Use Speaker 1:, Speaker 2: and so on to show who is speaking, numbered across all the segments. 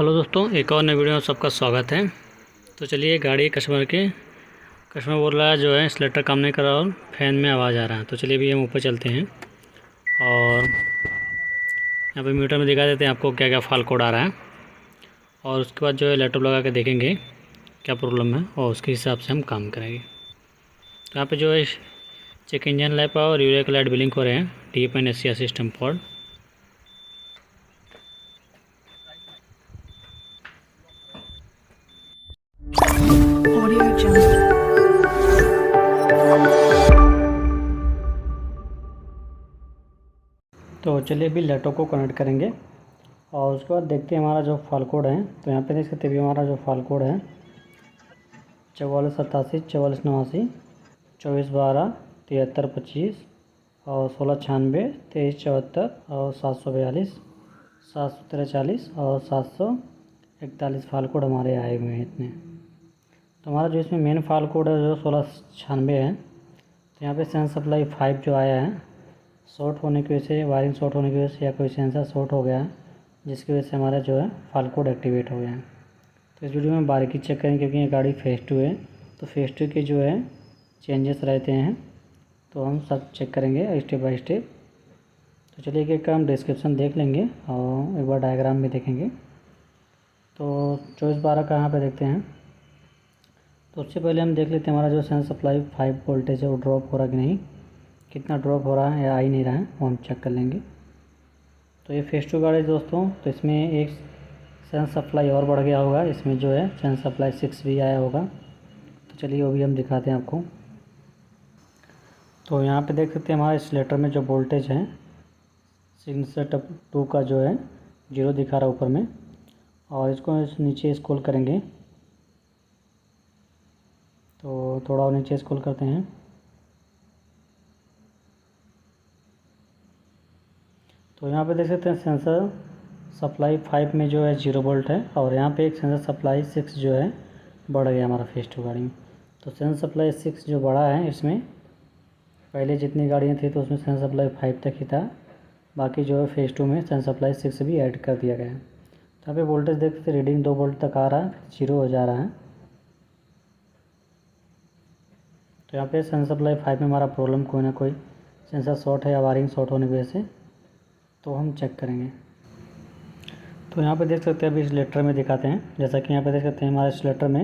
Speaker 1: Hello दोस्तों, एक और नई वीडियो में सबका स्वागत है। तो चलिए, गाड़ी कस्टमर बोल रहा है जो है स्लेटर काम नहीं कर रहा और फ़ैन में आवाज़ आ रहा है। तो चलिए अभी हम ऊपर चलते हैं और यहाँ पे मीटर में दिखा देते हैं आपको क्या क्या फॉल्ट कोड आ रहा है, और उसके बाद जो है लैपटॉप लगा के देखेंगे क्या प्रॉब्लम है और उसके हिसाब से हम काम करेंगे। तो यहाँ पर जो है चेक इंजन लाइट और यूरिया का लाइट बिलिंग हो रहे हैं, DFN system fault.
Speaker 2: Audio Jungle.
Speaker 1: तो चलिए अभी लैपटॉप को कनेक्ट करेंगे और उसके बाद देखते हैं हमारा जो फॉल्ट कोड है। तो यहाँ पे देख सकते हैं हमारा जो फॉल्ट कोड है 4487 4489 2412 7325 और 1696 2374 और 742 743 और 741 फॉल्ट कोड हमारे आए हुए हैं इतने। तो हमारा जो इसमें मेन फॉल्ट कोड है जो 1696 है। तो यहाँ पे सेंस सप्लाई 5 जो आया है, शॉर्ट होने की वजह से, वायरिंग शॉर्ट होने की वजह से या कोई सेंसर शॉर्ट हो गया है, जिसकी वजह से हमारा जो है फॉल्ट कोड एक्टिवेट हो गया है। तो इस वीडियो में बारीकी चेक करेंगे क्योंकि ये गाड़ी फेज 2 है। तो फेज 2 के जो है चेंजेस रहते हैं, तो हम सब चेक करेंगे स्टेप बाय स्टेप। तो चलिए एक हम डिस्क्रिप्शन देख लेंगे और एक बार डायग्राम भी देखेंगे। तो 2412 का यहाँ पर देखते हैं। तो उससे पहले हम देख लेते हैं हमारा जो सेंस सप्लाई 5 वोल्टेज है वो ड्रॉप हो रहा कि नहीं, कितना ड्रॉप हो रहा है या आ ही नहीं रहा है, वो हम चेक कर लेंगे। तो ये फेज 2 गाड़ी दोस्तों, तो इसमें एक सेंस सप्लाई और बढ़ गया होगा, इसमें जो है सेंस सप्लाई 6 भी आया होगा। तो चलिए वो भी हम दिखाते हैं आपको। तो यहाँ पे देख सकते हैं हमारे इंसुलेटर में जो वोल्टेज है सिग्नल सेटअप 2 का जो है 0 दिखा रहा है ऊपर में, और इसको नीचे स्क्रॉल करेंगे तो थोड़ा और नीचे स्क्रॉल करते हैं। तो यहाँ पे देख सकते हैं सेंसर सप्लाई 5 में जो है 0 वोल्ट है, और यहाँ पे एक सेंसर सप्लाई 6 जो है बढ़ गया हमारा फेज 2 गाड़ी में। तो सेंसर सप्लाई 6 जो बढ़ा है, इसमें पहले जितनी गाड़ियाँ थी तो उसमें सेंसर सप्लाई 5 तक ही था, बाकी जो है फेज 2 में सेंसर सप्लाई 6 भी ऐड कर दिया गया है। तो यहाँ पे वोल्टेज देख सकते रीडिंग 2 वोल्ट तक आ रहा है, 0 हो जा रहा है। तो यहाँ पे सेंसर सप्लाई 5 में हमारा प्रॉब्लम कोई ना कोई सेंसर शॉर्ट है या वायरिंग शॉर्ट होने की वजह से, तो हम चेक करेंगे। तो यहाँ पे देख सकते हैं अभी इस लेटर में दिखाते हैं, जैसा कि यहाँ पे देख सकते हैं हमारे इस लेटर में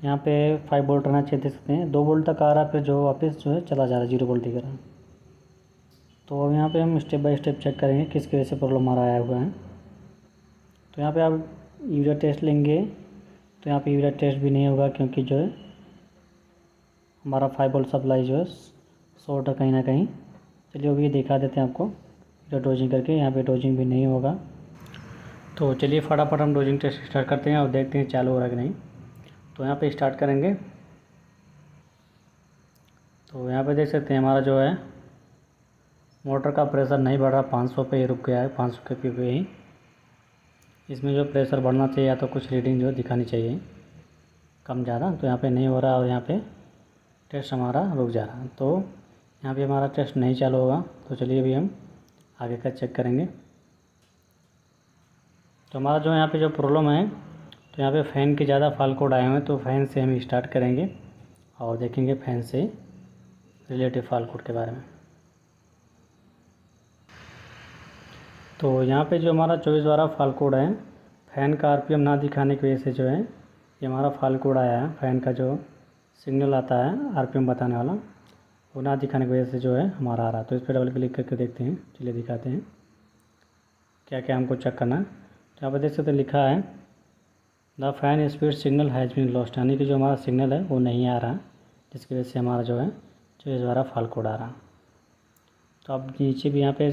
Speaker 1: यहाँ पे 5 वोल्ट रहना चाहिए, देख सकते हैं 2 वोल्ट तक आ रहा है, फिर जो वापस जो है चला जा रहा है 0 वोल्ट दिख रहा है। तो अब यहाँ पे हम स्टेप बाय स्टेप चेक करेंगे किसकी वजह से प्रॉब्लम हमारा आया हुआ है। तो यहाँ पे आप यूरिया टेस्ट लेंगे तो यहाँ पे यूरिया टेस्ट भी नहीं होगा, क्योंकि जो है हमारा 5 वोल्ट सप्लाई जो है शॉर्ट है कहीं ना कहीं। चलिए वो भी दिखा देते हैं आपको डोजिंग करके, यहाँ पे डोजिंग भी नहीं होगा। तो चलिए फटाफट हम डोजिंग टेस्ट स्टार्ट करते हैं और देखते हैं चालू हो रहा है कि नहीं। तो यहाँ पे स्टार्ट करेंगे। तो यहाँ पे देख सकते हैं हमारा जो है मोटर का प्रेशर नहीं बढ़ रहा, 500 पे ही रुक गया है, 500 के पे ही। इसमें जो प्रेशर बढ़ना चाहिए या तो कुछ रीडिंग जो दिखानी चाहिए कम ज़्यादा, तो यहाँ पे नहीं हो रहा और यहाँ पे टेस्ट हमारा रुक जा रहा है। तो यहाँ पे हमारा टेस्ट नहीं चालू होगा। तो चलिए अभी हम आगे का चेक करेंगे। तो हमारा जो यहाँ पे जो प्रॉब्लम है, तो यहाँ पे फ़ैन के ज़्यादा फॉल्ट कोड आए हुए हैं, तो फ़ैन से हम स्टार्ट करेंगे और देखेंगे फ़ैन से रिलेटिव फॉल्ट कोड के बारे में। तो यहाँ पे जो हमारा 2412 फॉल्ट कोड है, फ़ैन का RPM ना दिखाने की वजह से जो है ये हमारा फॉल्ट कोड आया है। फ़ैन का जो सिग्नल आता है RPM बताने वाला, वो ना दिखाने की वजह से जो है हमारा आ रहा है। तो इस पर डबल क्लिक करके देखते हैं, चलिए दिखाते हैं क्या क्या हमको चेक करना है। तो यहाँ पर देख सकते लिखा है the fan speed signal has been lost, यानी कि जो हमारा सिग्नल है वो नहीं आ रहा, जिसकी वजह से हमारा जो है 2412 फॉल्ट कोड आ रहा। तो आप नीचे भी यहाँ पे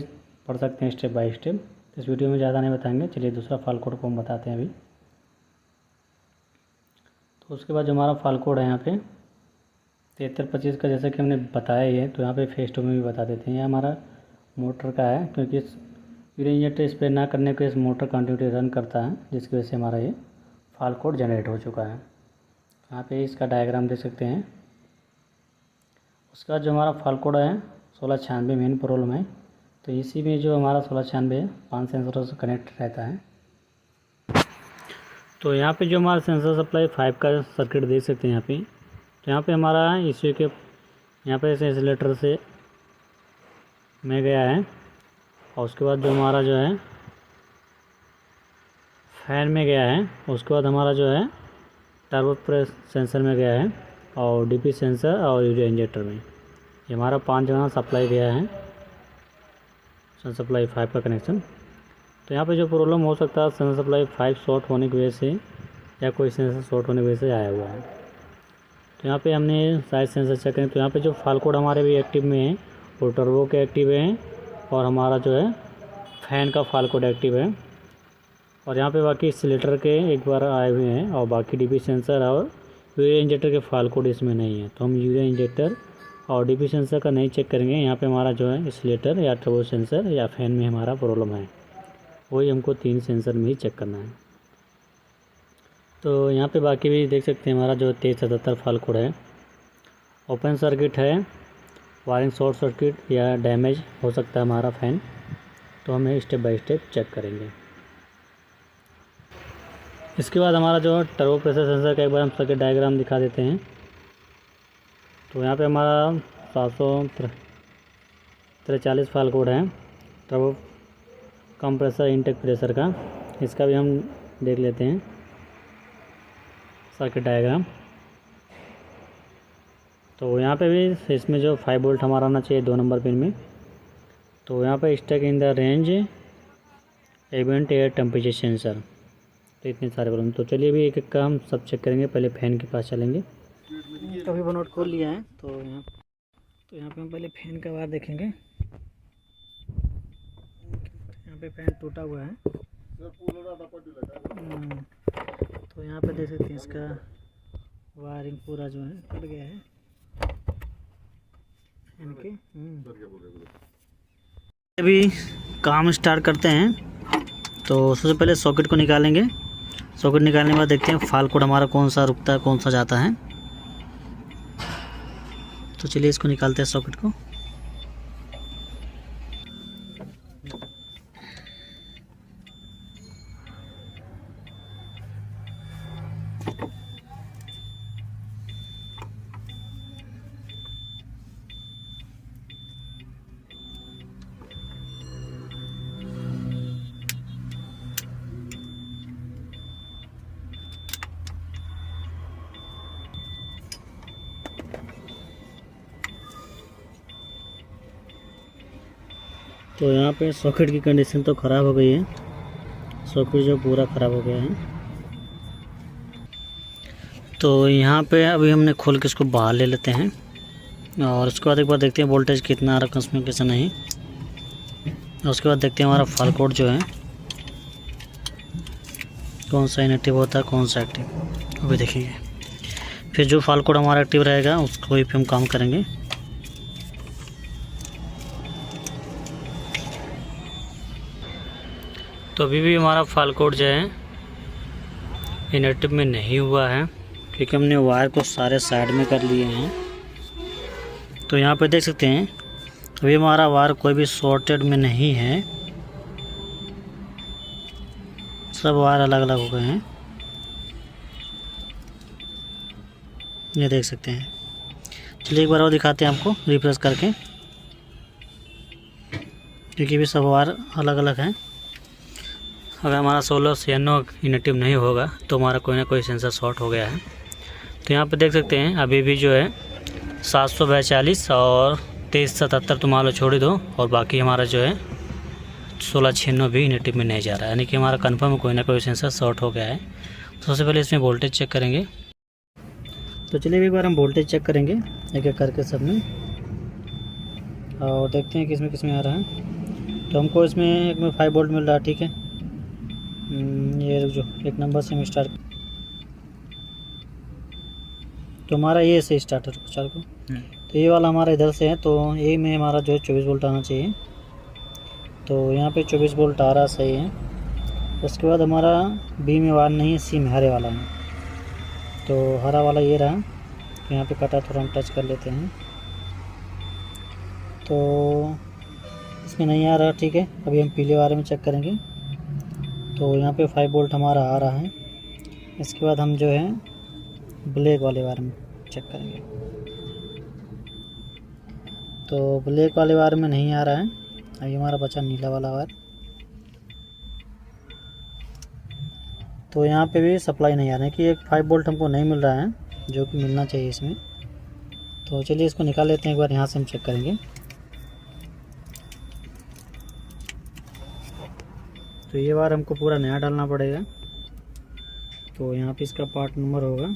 Speaker 1: पढ़ सकते हैं स्टेप बाय स्टेप। इस वीडियो में ज़्यादा नहीं बताएंगे, चलिए दूसरा फॉल्ट कोड को हम बताते हैं अभी। तो उसके बाद जो हमारा फॉल्ट कोड है यहाँ पे 7325 का, जैसा कि हमने बताया ही है, तो यहाँ पे फेज 2 में भी बता देते हैं। ये हमारा मोटर का है, क्योंकि यूरिया इंजेक्टर स्प्रे ना करने के इस मोटर कंटिन्यूटी रन करता है, जिसकी वजह से हमारा ये फॉल्ट कोड जनरेट हो चुका है। यहाँ पे इसका डायग्राम देख सकते हैं। उसका जो हमारा फॉल्ट कोड है 1696 मेन प्रॉब्लम है। तो इसी में जो हमारा 1696 5 सेंसरों से कनेक्ट रहता है। तो यहाँ पे जो हमारा सेंसर सप्लाई 5 का सर्किट देख सकते हैं यहाँ पे। तो यहाँ पे हमारा इसी के यहाँ पे इस इंसुलेटर से में गया है, और उसके बाद जो हमारा जो है फैन में गया है, उसके बाद हमारा जो है टर्बो प्रेस सेंसर में गया है, और डीपी सेंसर और यूरिया इंजेक्टर में। ये हमारा 5 जगह सप्लाई गया है सेंसर सप्लाई 5 का कनेक्शन। तो यहाँ पे जो प्रॉब्लम हो सकता है सेंसर सप्लाई 5 शॉर्ट होने की वजह से या कोई सेंसर शॉर्ट होने की वजह से आया हुआ है। तो यहाँ पे हमने साइज सेंसर चेक करें तो यहाँ पे जो फाल्ट कोड हमारे भी एक्टिव में है, वो टर्बो के एक्टिव हैं, और हमारा जो है फैन का फाल्ट कोड एक्टिव है। और यहाँ पे बाकी सिलेंडर के एक बार आए हुए हैं, और बाकी डीपी सेंसर और यूरिया इंजेक्टर के फाल्ट कोड इसमें नहीं है। तो हम यूरिया इंजेक्टर और डीपी सेंसर का नहीं चेक करेंगे। यहाँ पे हमारा जो है सिलेंडर या टर्बो सेंसर या फैन में हमारा प्रॉब्लम है, वही हमको 3 सेंसर में ही चेक करना है। तो यहाँ पे बाकी भी देख सकते हैं हमारा जो 2377 फाल्ट कोड है, ओपन सर्किट है, वायरिंग शॉर्ट सर्किट या डैमेज हो सकता है हमारा फैन। तो हमें स्टेप बाय स्टेप चेक करेंगे। इसके बाद हमारा जो टर्बो प्रेशर सेंसर का एक बार हम सर्किट डायग्राम दिखा देते हैं। तो यहाँ पे हमारा 743 फाल्ट कोड है टर्बो कंप्रेसर इनटेक प्रेशर का। इसका भी हम देख लेते हैं सर्किट डायग्राम। तो यहाँ पे भी इसमें जो 5 वोल्ट हमारा आना चाहिए 2 नंबर पिन में। तो यहाँ पे stuck in the range ambient air temperature sensor. तो इतने सारे प्रॉब्लम। तो चलिए अभी एक एक का हम सब चेक करेंगे। पहले फैन के पास चलेंगे। कभी बनोट खोल लिया है तो यहाँ पे हम पहले फैन का वायर देखेंगे। यहाँ पे फैन टूटा हुआ है। तो यहाँ पे देख सकते हैं इसका वायरिंग पूरा जो है टूट गया है फैन के। अभी काम स्टार्ट करते हैं। तो सबसे पहले सॉकेट को निकालेंगे। सॉकेट निकालने के बाद देखते हैं फाल्ट कोड हमारा कौन सा रुकता है कौन सा जाता है। तो चलिए इसको निकालते हैं सॉकेट को। तो यहाँ पे सॉकेट की कंडीशन तो ख़राब हो गई है। सॉकेट जो पूरा ख़राब हो गया है। तो यहाँ पे अभी हमने खोल के इसको बाहर ले लेते हैं, और उसके बाद एक बार देखते हैं वोल्टेज कितना आ रहा है उसमें कैसा नहीं। और उसके बाद देखते हैं हमारा फाल्ट कोड जो है कौन सा इनएक्टिव होता है कौन सा एक्टिव, वो भी देखेंगे। फिर जो फाल्ट कोड हमारा एक्टिव रहेगा उसको ही पे हम काम करेंगे। तो अभी भी हमारा फाल्ट कोड जो है इनएक्टिव में नहीं हुआ है, क्योंकि हमने वायर को सारे साइड में कर लिए हैं। तो यहाँ पे देख सकते हैं अभी हमारा वायर कोई भी शॉर्टेड में नहीं है, सब वायर अलग अलग हो गए हैं, ये देख सकते हैं। चलिए एक बार और दिखाते हैं आपको रिफ्रेश करके, क्योंकि भी सब वायर अलग अलग हैं। अगर हमारा 16 से 9 इनएक्टिव नहीं होगा तो हमारा कोई ना कोई सेंसर शॉर्ट हो गया है। तो यहाँ पे देख सकते हैं अभी भी जो है 742 और 2377 तो मान लो छोड़ दो, और बाकी हमारा जो है 1696 भी इनएक्टिव में नहीं जा रहा है, यानी कि हमारा कंफर्म कोई ना कोई सेंसर शॉर्ट हो गया है। तो सबसे पहले इसमें वोल्टेज चेक करेंगे। तो चलिए एक बार हम वोल्टेज चेक करेंगे एक एक करके सब में, और देखते हैं किस में आ रहा है। तो हमको इसमें एक में 5 वोल्ट मिल रहा है, ठीक है। ये जो एक नंबर से हम स्टार्ट, तो हमारा ये से स्टार्ट है चार को। तो ये वाला हमारा इधर से है, तो ए में हमारा जो है 24 वोल्ट आना चाहिए। तो यहाँ पे 24 वोल्ट आ रहा सही है। उसके बाद हमारा बी में वाला नहीं है, सी में हरे वाला है। तो हरा वाला ये रहा, तो यहाँ पे कटा थोड़ा हम टच कर लेते हैं। तो इसमें नहीं आ रहा, ठीक है। अभी हम पीले वाले में चेक करेंगे। तो यहाँ पे 5 वोल्ट हमारा आ रहा है। इसके बाद हम जो है ब्लैक वाले वायर में चेक करेंगे। तो ब्लैक वाले वायर में नहीं आ रहा है। अभी हमारा बचा नीला वाला वायर। तो यहाँ पे भी सप्लाई नहीं आ रहा है कि एक 5 वोल्ट हमको नहीं मिल रहा है जो कि मिलना चाहिए इसमें। तो चलिए इसको निकाल लेते हैं, एक बार यहाँ से हम चेक करेंगे। तो ये बार हमको पूरा नया डालना पड़ेगा। तो यहाँ पे इसका पार्ट नंबर होगा,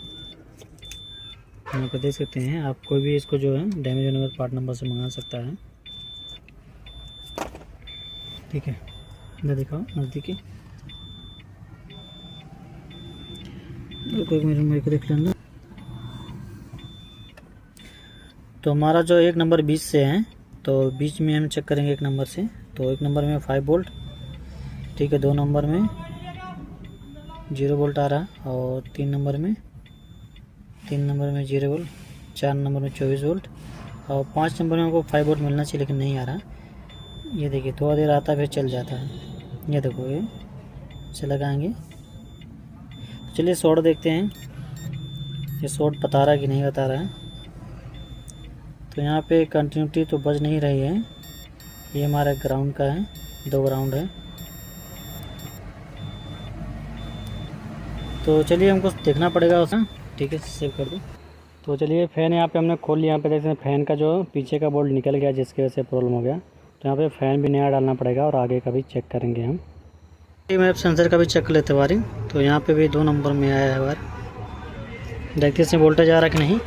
Speaker 1: यहाँ पे देख सकते हैं। आप कोई भी इसको जो है डैमेज होने पर पार्ट नंबर से मंगा सकता है। ठीक है, इधर दिखाओ नज़दीकी, कोई मेरे को देख लेना। तो हमारा जो एक नंबर 20 से है, तो बीच में हम चेक करेंगे एक नंबर से। तो एक नंबर में 5 वोल्ट, ठीक है। 2 नंबर में 0 वोल्ट आ रहा है, और 3 नंबर में 0 वोल्ट, 4 नंबर में 24 वोल्ट, और 5 नंबर में हमको 5 वोल्ट मिलना चाहिए लेकिन नहीं आ रहा। ये देखिए थोड़ा देर आता है फिर चल जाता है। ये देखो ये से लगाएंगे। चलिए शॉर्ट देखते हैं, ये शॉर्ट बता रहा है कि नहीं बता रहा है। तो यहाँ पे कंटिन्यूटी तो बज नहीं रही है। ये हमारा ग्राउंड का है, 2 ग्राउंड है। तो चलिए हमको देखना पड़ेगा उसका। ठीक है, सेव कर दो। तो चलिए फैन यहाँ पे हमने खोल लिया। यहाँ पे देखते हैं फैन का जो पीछे का बोल्ट निकल गया, जिसकी वजह से प्रॉब्लम हो गया। तो यहाँ पे फैन भी नया डालना पड़ेगा और आगे का भी चेक करेंगे हम। मैं सेंसर का भी चेक कर लेते वायरिंग। तो यहाँ पे भी 2 नंबर में आया है वायर, देखते इसमें वोल्टेज आ रहा कि नहीं।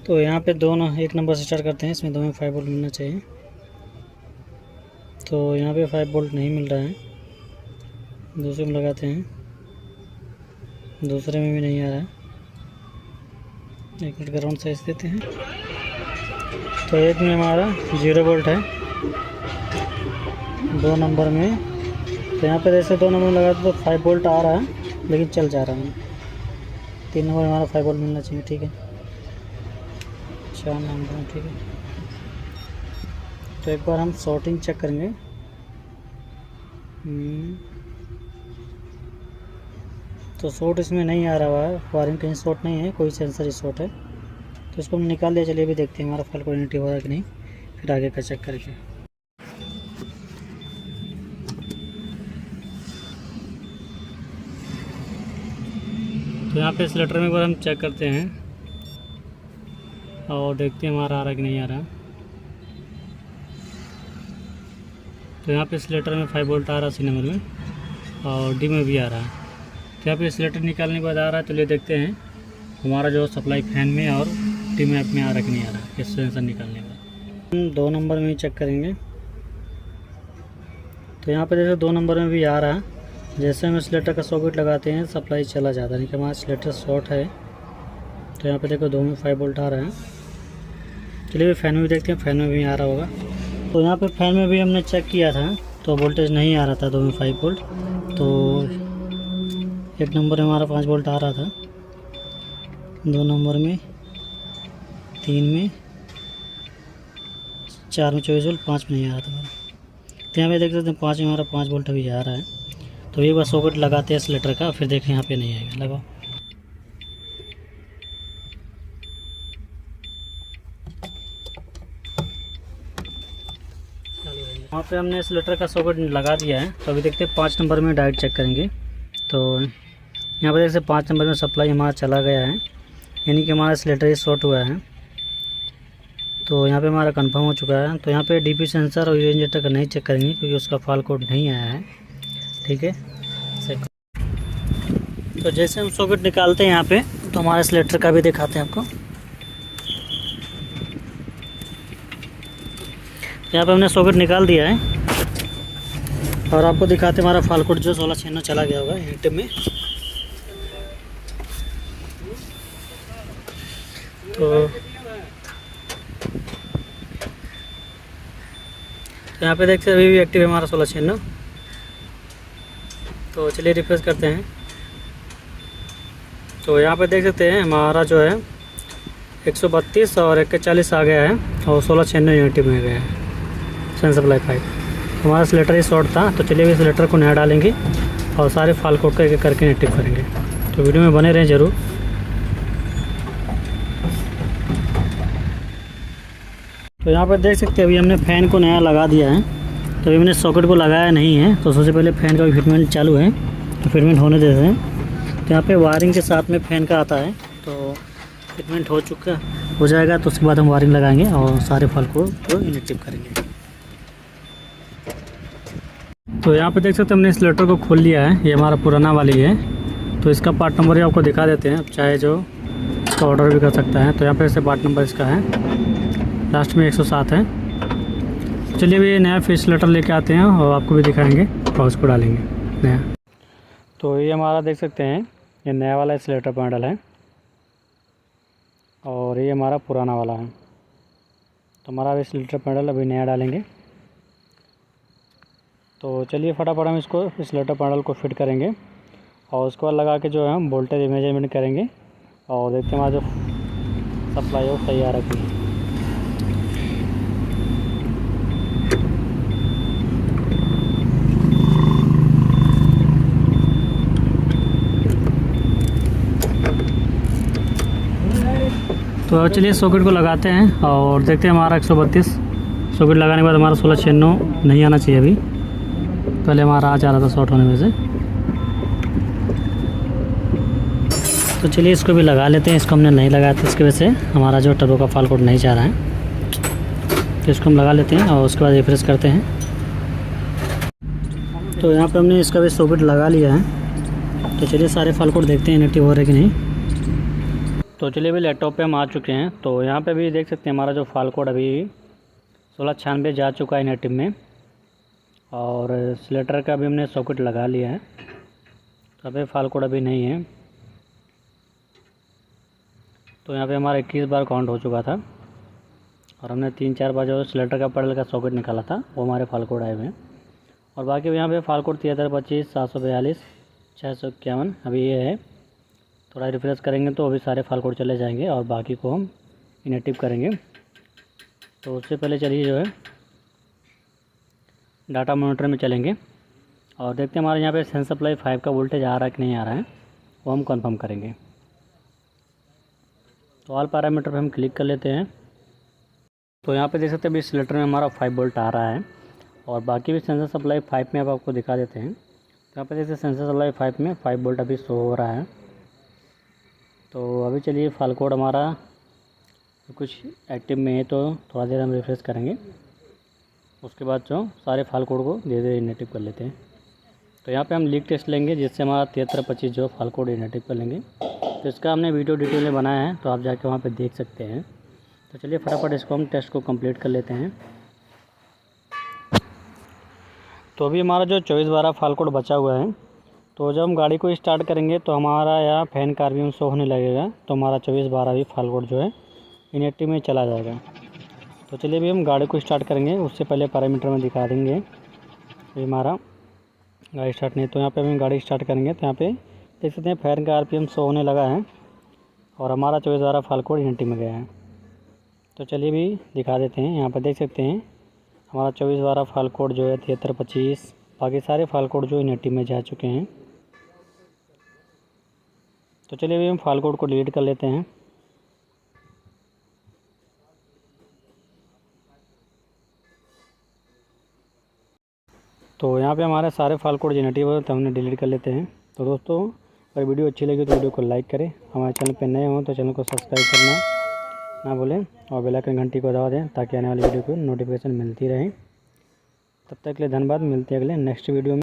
Speaker 1: तो यहाँ पे दोनों एक नंबर से स्टार्ट करते हैं। इसमें 2 में 5 वोल्ट मिलना चाहिए। तो यहाँ पे 5 वोल्ट नहीं मिल रहा है। दूसरे में लगाते हैं, दूसरे में भी नहीं आ रहा है। एक मिनट ग्राउंड साइज देते हैं। तो एक में हमारा 0 वोल्ट है, 2 नंबर में। तो यहाँ पे जैसे 2 नंबर में लगाते तो 5 वोल्ट आ रहा है लेकिन चल जा रहा है। 3 नंबर में हमारा 5 वोल्ट मिलना चाहिए। ठीक है, 4 नंबर में। ठीक है, तो एक बार हम शॉर्टिंग चेक करेंगे। तो शॉर्ट इसमें नहीं आ रहा है, वायरिंग कहीं शॉर्ट नहीं है, कोई सेंसर ही शॉर्ट है। तो इसको हम निकाल लिया। चलिए अभी देखते हैं हमारा फाल्ट क्वालिटी हो रहा है कि नहीं, फिर आगे का चेक करेंगे। तो यहाँ पे इस लेटर में एक बार हम चेक करते हैं और देखते हैं हमारा आ रहा है कि नहीं आ रहा। तो यहाँ पे इस लेटर में 5 वोल्ट आ रहा है, सी नंबर में, और डी में भी आ रहा है। तो यहाँ पे इस लेटर निकालने के बाद आ रहा है। तो ये देखते हैं हमारा जो सप्लाई फैन में और डी में में आ रहा है कि नहीं आ रहा है, इस सेंसर निकालने के बाद। हम 2 नंबर में ही चेक करेंगे। तो यहाँ पे जैसे 2 नंबर में भी आ रहा है, जैसे हम इस लेटर का सॉकेट लगाते हैं सप्लाई चला जाता है, नहीं कि हमारा इस लेटर शॉर्ट है। तो यहाँ पे देखो 2 में 5 वोल्ट आ रहा है। चलिए फैन में भी देखते हैं, फैन में भी आ रहा होगा। तो यहाँ पे फैन में भी हमने चेक किया था तो वोल्टेज नहीं आ रहा था 2 में 5 वोल्ट। तो एक नंबर में हमारा 5 वोल्ट आ रहा था, 2 नंबर में, 3 में, 4 में 24 वोल्ट, 5 में नहीं आ रहा था हमारा। तो यहाँ पे देख सकते हैं 5 में हमारा 5 वोल्ट अभी आ रहा है। तो एक बार सॉकेट लगाते हैं इस लेटर का, फिर देखें यहाँ पे नहीं आएगा। लगाओ। वहाँ पे हमने इस लेटर का सॉकेट लगा दिया है। तो अभी देखते हैं 5 नंबर में डायरेक्ट चेक करेंगे। तो यहाँ पर देखते 5 नंबर में सप्लाई हमारा चला गया है, यानी कि हमारा इस लेटर ही शॉर्ट हुआ है। तो यहाँ पे हमारा कंफर्म हो चुका है। तो यहाँ पे डीपी सेंसर और इंजेक्टर का नहीं चेक करेंगे क्योंकि उसका फॉल्ट कोड नहीं आया है। ठीक है, तो जैसे हम सॉकेट निकालते हैं यहाँ पे, तो हमारे इस लेटर का भी दिखाते हैं आपको। यहाँ पे हमने सॉकेट निकाल दिया है और आपको दिखाते हैं हमारा फॉल्ट कोड जो 1696 चला गया होगा हीट में। तो यहाँ पे देखते हैं अभी भी एक्टिव है हमारा 1696। तो चलिए रिफ्रेश करते हैं। तो यहाँ पे देख सकते हैं हमारा जो है 132 और 41 आ गया है और 1696 यूनिटी में गया है सन सप्लाई 5। हमारा सिलेक्टर ही शॉर्ट था, तो चलिए इस सिलेक्टर को नया डालेंगे और सारे फाल कोड को एक एक करके इनेक्टिव करेंगे। तो वीडियो में बने रहें ज़रूर। तो यहाँ पर देख सकते हैं अभी हमने फ़ैन को नया लगा दिया है। तो अभी मैंने सॉकेट को लगाया नहीं है, तो सबसे पहले फ़ैन का भी फिटमेंट चालू है, तो फिटमेंट होने देते हैं। तो यहाँ पे वायरिंग के साथ में फ़ैन का आता है, तो फिटमेंट हो जाएगा तो उसके बाद हम वायरिंग लगाएंगे और सारे फाल कोड को इनेक्टिव करेंगे। तो यहाँ पे देख सकते हैं हमने इस सिलेक्टर को खोल लिया है, ये हमारा पुराना वाली है। तो इसका पार्ट नंबर आपको दिखा देते हैं, अब चाहे जो इसका ऑर्डर भी कर सकता है। तो यहाँ पे ऐसे पार्ट नंबर इसका है, लास्ट में 107 है। चलिए अभी नया फिश सिलेक्टर लेके आते हैं और आपको भी दिखाएंगे और उसको डालेंगे नया। तो ये हमारा देख सकते हैं ये नया वाला सिलेक्टर पैनल है और ये हमारा पुराना वाला है। तो हमारा अभी सिलेक्टर पैनल अभी नया डालेंगे। तो चलिए फटाफट हम इसको इस सिलेक्टर पैनल को फिट करेंगे और उसके बाद लगा के जो है हम वोल्टेज मेजरमेंट करेंगे और देखते हैं हमारा जो सप्लाई है वो सही आ रखी है। तो चलिए सॉकेट को लगाते हैं और देखते हैं हमारा 132 सॉकेट लगाने के बाद हमारा 1696 नहीं आना चाहिए। अभी पहले हमारा आ जा रहा था शॉर्ट होने में से। तो चलिए इसको भी लगा लेते हैं। इसको हमने नहीं लगाया था, इसकी वजह से हमारा जो टर्बो का फाल कोड नहीं जा रहा है। तो इसको हम लगा लेते हैं और उसके बाद रिफ्रेश करते हैं। तो यहाँ पे हमने इसका भी सॉकेट लगा लिया है। तो चलिए सारे फाल कोड देखते हैं इनेक्टिव हो रहे कि नहीं। तो चलिए अभी लैपटॉप पे हम आ चुके हैं। तो यहाँ पे भी देख सकते हैं हमारा जो फाल कोड अभी 1696 जा चुका है इनेक्टिव में और सिलेक्टर का भी हमने सॉकेट लगा लिया है। तो अभी फाल कोड अभी नहीं है। तो यहाँ पे हमारा 21 बार काउंट हो चुका था और हमने 3-4 बार जो सिलेक्टर का पैडल का सॉकेट निकाला था वो हमारे फाल कोड आए हुए हैं। और बाकी यहाँ पे फाल कोड 7325 742 651 अभी ये है। थोड़ा रिफ्रेश करेंगे तो अभी सारे फाल कोड चले जाएंगे और बाकी को हम इनेक्टिव करेंगे। तो उससे पहले चलिए जो है डाटा मॉनिटर में चलेंगे और देखते हैं हमारे यहाँ पे सन सप्लाई 5 का वोल्टेज आ रहा है कि नहीं आ रहा है, वो हम कंफर्म करेंगे। तो ऑल पैरामीटर पे हम क्लिक कर लेते हैं। तो यहाँ पे देख सकते हैं अभी सिलेक्टर में हमारा 5 वोल्ट आ रहा है और बाकी भी सेंसर सप्लाई 5 में अब आपको दिखा देते हैं। तो यहाँ पे देखते हैं सेंसर सप्लाई 5 में 5 वोल्ट अभी शो हो रहा है। तो अभी चलिए फाल कोड हमारा कुछ एक्टिव में है, तो थोड़ा देर हम रिफ्रेश करेंगे। उसके बाद जो सारे फाल कोड को धीरे धीरे इनेक्टिव कर लेते हैं। तो यहाँ पे हम लीक टेस्ट लेंगे जिससे हमारा 7325 जो फाल कोड इनेक्टिव कर लेंगे। तो इसका हमने वीडियो डिटेल में बनाया है, तो आप जाके वहाँ पे देख सकते हैं। तो चलिए फटाफट इसको हम टेस्ट को कंप्लीट कर लेते हैं। तो अभी हमारा जो 2412 फाल कोड बचा हुआ है, तो जब हम गाड़ी को स्टार्ट करेंगे तो हमारा यहाँ फैन का RPM शो होने लगेगा। तो हमारा 2412 भी फाल कोड जो है इनेक्टिव में चला जाएगा। तो चलिए अभी हम गाड़ी को स्टार्ट करेंगे, उससे पहले पैरामीटर में दिखा देंगे। ये हमारा गाड़ी स्टार्ट नहीं, तो यहाँ पे हम गाड़ी स्टार्ट करेंगे तो यहाँ पे देख सकते हैं फैन का RPM शो होने लगा है और हमारा 2412 फाल कोड इनेक्टिव में गया है। तो चलिए भी दिखा देते हैं। यहाँ पर देख सकते हैं हमारा 2412 फाल कोड जो है 7325, बाकी सारे फाल कोड जो इनेक्टिव में जा चुके हैं। तो चलिए अभी हम फाल कोड को डिलीट कर लेते हैं। तो यहाँ पे हमारे सारे फाल कोड इनेक्टिव है, तो हमने डिलीट कर लेते हैं। तो दोस्तों अगर वीडियो अच्छी लगी तो वीडियो को लाइक करें, हमारे चैनल पे नए हों तो चैनल को सब्सक्राइब करना ना भूलें और बेल आइकन घंटी को दबा दें ताकि आने वाली वीडियो को नोटिफिकेशन मिलती रहे। तब तक के लिए धन्यवाद। मिलते हैं अगले नेक्स्ट वीडियो में।